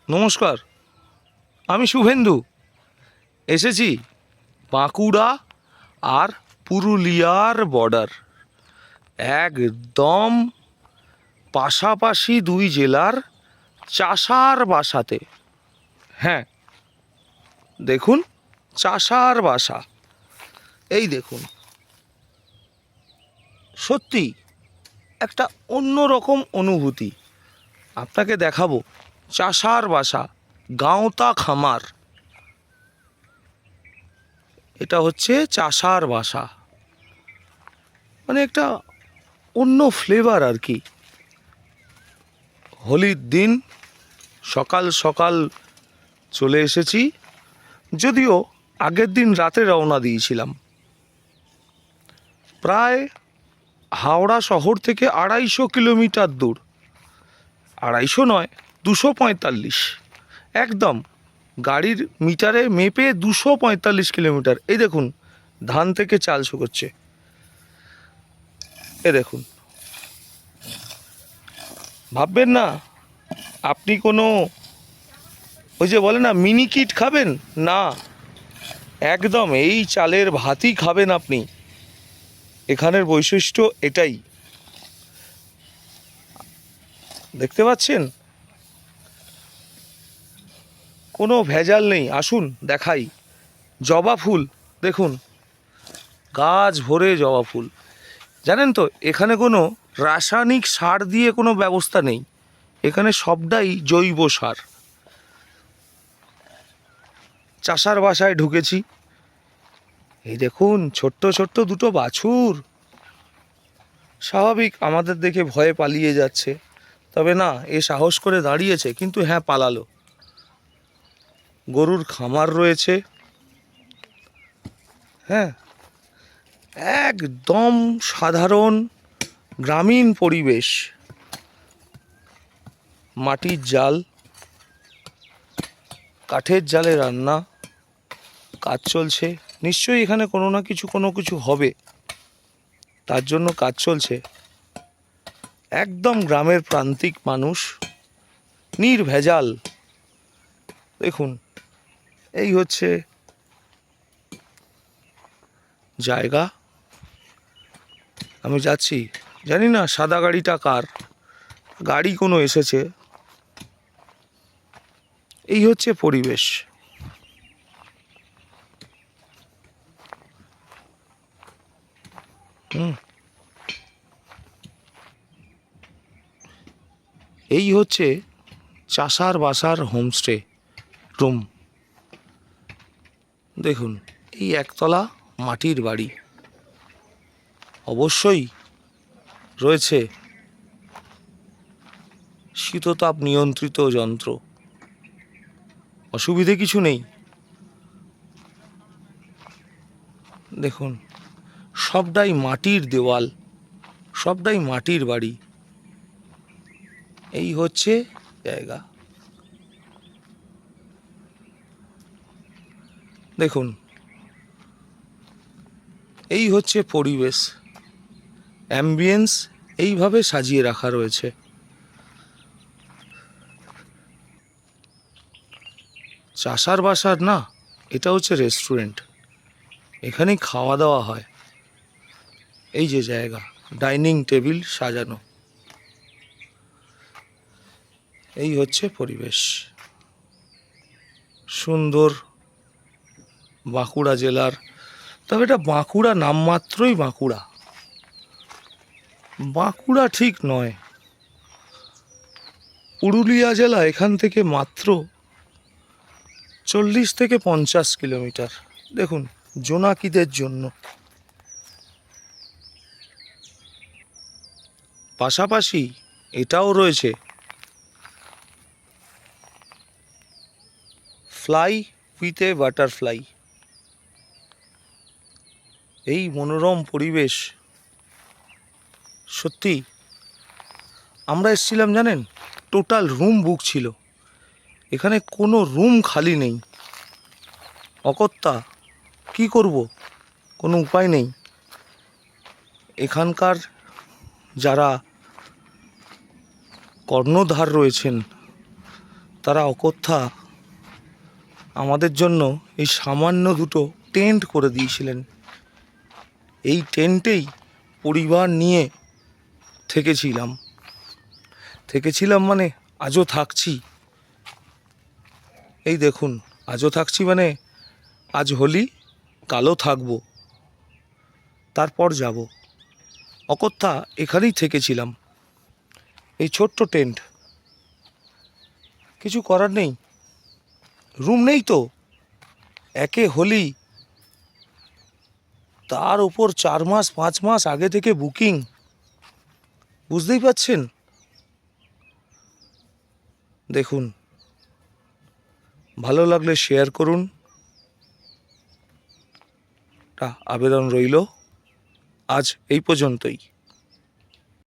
নমস্কার, আমি শুভেন্দু এসেছি বাঁকুড়া আর পুরুলিয়ার বর্ডার, একদম পাশাপাশি দুই জেলার চাষার বাসাতে। হ্যাঁ, দেখুন চাষার বাসা, এই দেখুন, সত্যি একটা অন্যরকম অনুভূতি। আপনাকে দেখাবো চাষার বাসা, গাঁওতা খামার। এটা হচ্ছে চাষার বাসা, মানে একটা অন্য ফ্লেভার আর কি। হোলির দিন সকাল সকাল চলে এসেছি, যদিও আগের দিন রাতে রওনা দিয়েছিলাম। প্রায় হাওড়া শহর থেকে 250 কিলোমিটার দূর, 250 নয়, 245, একদম গাড়ির মিটারে মেপে 245 কিলোমিটার। এই দেখুন ধান থেকে চাল শুকোচ্ছে, এ দেখুন। ভাববেন না আপনি কোনো ওই যে বলে না মিনি কিট খাবেন, না, একদম এই চালের ভাতই খাবেন আপনি। এখানের বৈশিষ্ট্য এটাই, দেখতে পাচ্ছেন কোনো ভেজাল নেই। আসুন দেখাই, জবা ফুল দেখুন, গাছ ভরে জবা ফুল। জানেন তো এখানে কোনো রাসায়নিক সার দিয়ে কোনো ব্যবস্থা নেই, এখানে সবটাই জৈব সার। চাষার বাসায় ঢুকেছি, এই দেখুন ছোট্ট ছোট্ট দুটো বাছুর। স্বাভাবিক আমাদের দেখে ভয়ে পালিয়ে যাচ্ছে, তবে না, এ সাহস করে দাঁড়িয়েছে, কিন্তু হ্যাঁ পালালো। গরুর খামার রয়েছে, হ্যাঁ, একদম সাধারণ গ্রামীণ পরিবেশ। মাটির জাল, কাঠের জালে রান্না, কাজ চলছে। নিশ্চয়ই এখানে কোনো না কোনো কিছু হবে, তার জন্য কাজ চলছে। একদম গ্রামের প্রান্তিক মানুষ, নির্ভেজাল। দেখুন এই হচ্ছে জায়গা। আমি যাচ্ছি, জানি না সাদা গাড়িটা কার, গাড়ি কোনো এসেছে। এই হচ্ছে পরিবেশ। এই হচ্ছে চাষার বাসার হোমস্টে রুম। দেখুন এই একতলা মাটির বাড়ি, অবশ্যই রয়েছে শীততাপ নিয়ন্ত্রিত যন্ত্র, অসুবিধে কিছু নেই। দেখুন সবটাই মাটির দেওয়াল, সবটাই মাটির বাড়ি। এই হচ্ছে জায়গা, দেখুন এই হচ্ছে পরিবেশ, অ্যাম্বিয়েন্স এইভাবে সাজিয়ে রাখা রয়েছে। চাষার বাসার না, এটা হচ্ছে রেস্টুরেন্ট, এখানেই খাওয়া দাওয়া হয়। এই যে জায়গা, ডাইনিং টেবিল সাজানো, এই হচ্ছে পরিবেশ। সুন্দর বাঁকুড়া জেলার, তবে এটা বাঁকুড়া নামমাত্রই বাঁকুড়া, বাঁকুড়া ঠিক নয়। পুরুলিয়া জেলা এখান থেকে মাত্র 40 থেকে 50 কিলোমিটার। দেখুন জোনাকিদের জন্য। পাশাপাশি এটাও রয়েছে ফ্লাই উইথ এ বাটারফ্লাই। এই মনোরম পরিবেশ, সত্যি আমরা এসেছিলাম জানেন, টোটাল রুম বুক ছিল, এখানে কোনো রুম খালি নেই। অকথ্যা কি করব, কোনো উপায় নেই। এখানকার যারা কর্ণধার রয়েছেন তারা অকথ্যা আমাদের জন্য এই সামান্য দুটো টেন্ট করে দিয়েছিলেন। এই টেন্টেই পরিবার নিয়ে থেকেছিলাম মানে আজও থাকছি। এই দেখুন, আজও থাকছি মানে আজ হোলি, কালও থাকবো, তারপর যাব। অকথ্যা এখানেই থেকেছিলাম, এই ছোট্ট টেন্ট। কিছু করার নেই, রুম নেই তো। একে হোলি, তার উপর 4 মাস 5 মাস আগে থেকে বুকিং, বুঝতেই পাচ্ছেন। দেখুন, ভালো লাগলে শেয়ার করুন, আবেদন রইল। আজ এই পর্যন্তই।